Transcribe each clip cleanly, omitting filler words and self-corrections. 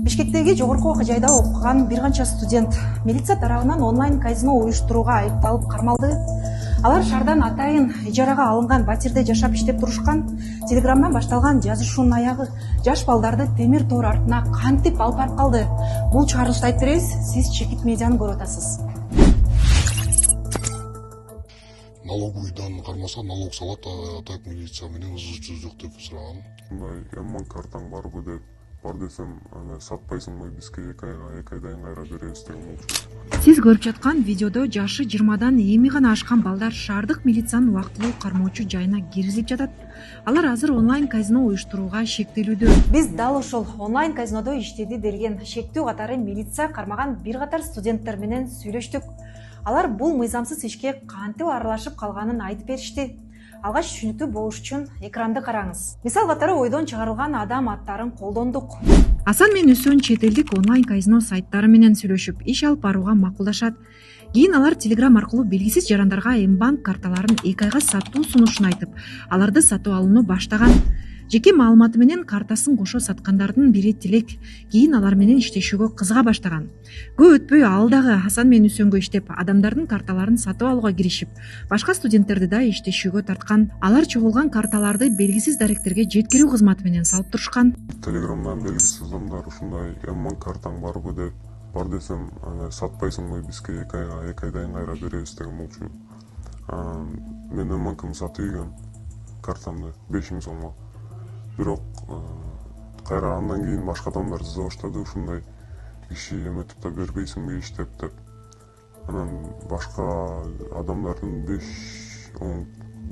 Бишкектеги жогорку жайда окуган бир канча студент милиция тарабынан онлайн казино уюштурууга айыпталып кармалды. Алар шаардан атайын ижарага алынган батирде жашап иштеп турушкан. Телеграмдан башталган жазышуунун аягы жаш балдарды темир тоор артына кантип алып барып калды. Бул чыгарылышты айтып беребиз. Сиз Чекит медианы көрүп атасыз. Налоговыйдан кармаса налог салат, так милиция менен жок деп сураган. Эмман картаң барбы деп бар десем, аны сатпайсыңбы, бизге 2 айдан кайра беребиз деген болчу. Сиз көрүп жаткан видеодо жашы 20-дан эми гана ашкан балдар шаардык милициянын убактылуу кармоочу жайына киргизилип жатат. Алар азыр онлайн казино уюштурууга шектелүүдө. Биз дал ошол онлайн казинодо иштеди делген шектүү катары милиция кармаган бир катар студенттер менен сүйлөштүк. Алар бул мыйзамсыз ишке кантип аралашып калганын айтып беришти. Алгач түшүнүктүү болуш үчүн экранды караңыз. Мисал катары ойдон чыгарылган адам аттарын колдондук. Асан менен Үсөн чет элдик онлайн казино сайттары менен сүйлөшүп, иш алып барууга макулдашат. Кийин алар Telegram аркылуу белгисиз жарандарга Мбанк карталарын 2 айга сатуу сунушун айтып, аларды сатып алууну баштаган. Жеке маалыматы менен картасын кошо саткандардын бири Тилек, кийин алар менен иштешүүгө кызыга баштаган. Көп өтпөй ал дагы Асан менен Үсөнгө иштеп, адамдардын карталарын сатып алууга киришип, башка студенттерди да иштешүүгө тарткан. Алар чогулган карталарды белгисиз даректерге жеткирүү кызматы менен салып турушкан. Телеграмдан белгисиз адамдар ушундай Мбанк картаң барбы деп бар десем, аны сатпайсыңбы, бизге 2 айдан кайра беребиз деген болчу. Мен Мбанкымды сатып ийгем, картамды 5000 сомго. Бирок кайра андан кийин башка адамдар жаза баштады, ушундай киши эметип да бербейсиңби иштеп деп. Анан башка адамдардын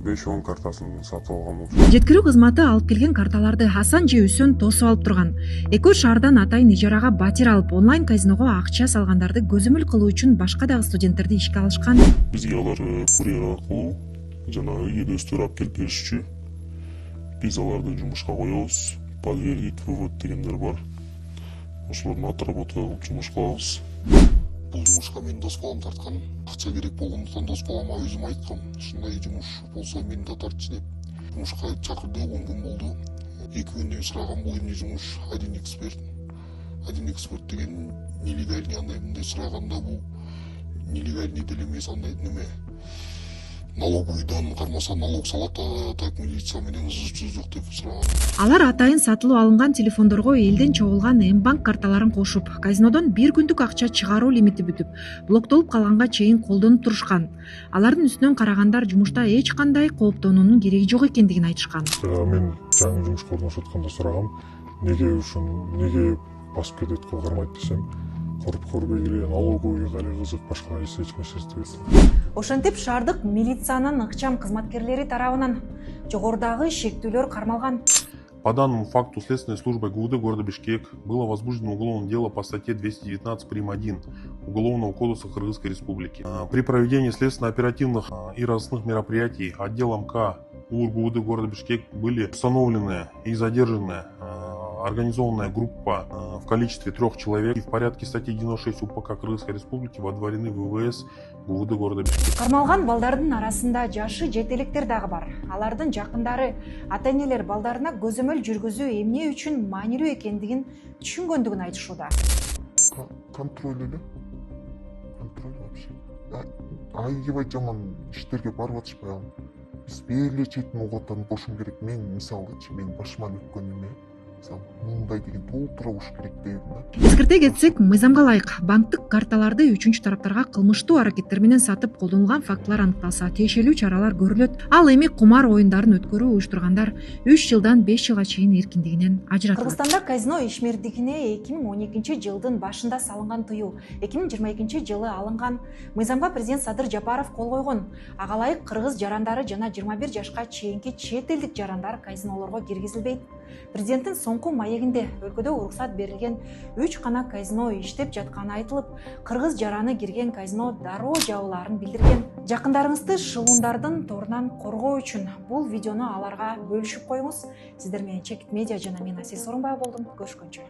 5-10 картасын сатып алган болчу. Жеткирүү кызматы алып келген карталарды Асан же Үсөн тосуп алып турган. Экөө шаардан атайын ижарага батир алып онлайн казиного акча салгандарды көзөмөл кылуу үчүн башка дагы студенттерди ишке алышкан. Бизге алар курьер аркылуу жана үйгө өздөрү алып келип беришчү. Биз аларды жумушка коебуз. Подверить вывод дегендер бар. Ошолордун отработка кылып жумуш кылабыз. Бул жумушка мен дос балам тарткан. Акча керек болгондуктан дос балама өзүм айткам. Ушундай жумуш болсо мени да тартчы деп. Жумушка чакырды, 10 күн болду. 2 күндөн сураган бул эмне жумуш? Один эксперт деген нелегальный андай мындай сураганда бул нелегальный деле эмес, андай неме. Налоговыйдан кармаса налог салат, так милиция менен жок деп сураган. Алар атайын сатылып алынган телефондорго элден чогулган Мбанк карталарын кошуп, казинодон 1 күндүк акча чыгаруу лимити бүтүп, блоктолуп калганга чейин колдонуп турушкан. Алардын үстүнөн карагандар жумушта эч кандай кооптоонуунун кереги жок экендигин айтышкан. Мен жаңы жумушка орношуп атканда сурагам, неге басып кетет кармайт десем, көрбөй эле налоговыйга эле кызык, башка эч нерсе эстебейт. Ошентип шаардык милициянын ыкчам кызматкерлери тарабынан жогорудагы шектүүлөр кармалган. По данному факту Следственной службой ГУВД города Бишкек было возбуждено уголовное дело по статье 219 прим. 1 Уголовного кодекса Кыргызской Республики. При проведении следственно-оперативных и разыскных мероприятий отделом К ГУВД города Бишкек были установлены и задержаны организованная группа в количестве 3 человек и в порядке статьи 96 УПК Кыргызской Республики водворены в ВВС ГУВД города Бишкек. Кармалган балдардын арасында жашы жет электер дагы бар. Алардын жакындары, ата-энелер балдарына көзөмөл жүргүзүү эмне үчүн маанилүү экендигин түшүнгөндүгүн айтышууда. Контроль вообще. Аябай жаман иштерге барып атышпайбы? Биз бери четін угаттан бошум керек. Мен мисалычы, мен башыман өткөн эме. Мындай деген толтура уш керек дейм да. Эскерте кетсек, мыйзамга ылайык банктык карталарды үчүнчү тараптарга кылмыштуу аракеттер менен сатып колдонулган фактылар аныкталса, тиешелүү чаралар көрүлөт. Ал эми кумар оюндарын өткөрүү уюштургандар 3 жылдан 5 жылга чейин эркиндигинен ажыратылат. Кыргызстанда казино ишмердигине 2012 жылдын башында салынган тыюу 2022 жылы алынган. Мыйзамга президент Садыр Жапаров кол койгон. Ага ылайык кыргыз жарандары жана 21 жашка чейинки чет элдик жарандар казинолорго киргизилбейт. Президенттин соңку маегинде өлкөдө уруксат берилген 3 гана казино иштеп жатканы айтылып, кыргыз жараны кирген казино дароо жабылаарын билдирген. Жакындарыңызды шылуундардын торунан коргоо үчүн бул видеону аларга бөлүшүп коюңуз. Сиздер менен Чекит медиа жана мен Асел Сооронбаева болдум. Көрүшкөнчө.